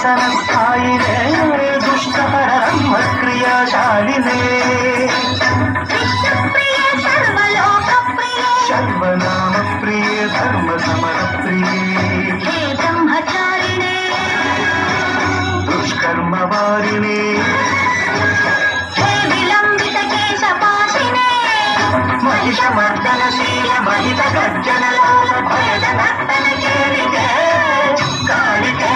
శాసన స్థాయినే దుష్టపరమ క్రియాశాలినే శర్వనామ ప్రియ ధర్మ సమర ప్రియ బ్రహ్మచారిణే దుష్కర్మ వారిణే విలంబిత కేశపాశినే మహిషమర్దనశీల మహిత గర్జనలోల భయద నర్తన కేళికే కాళికే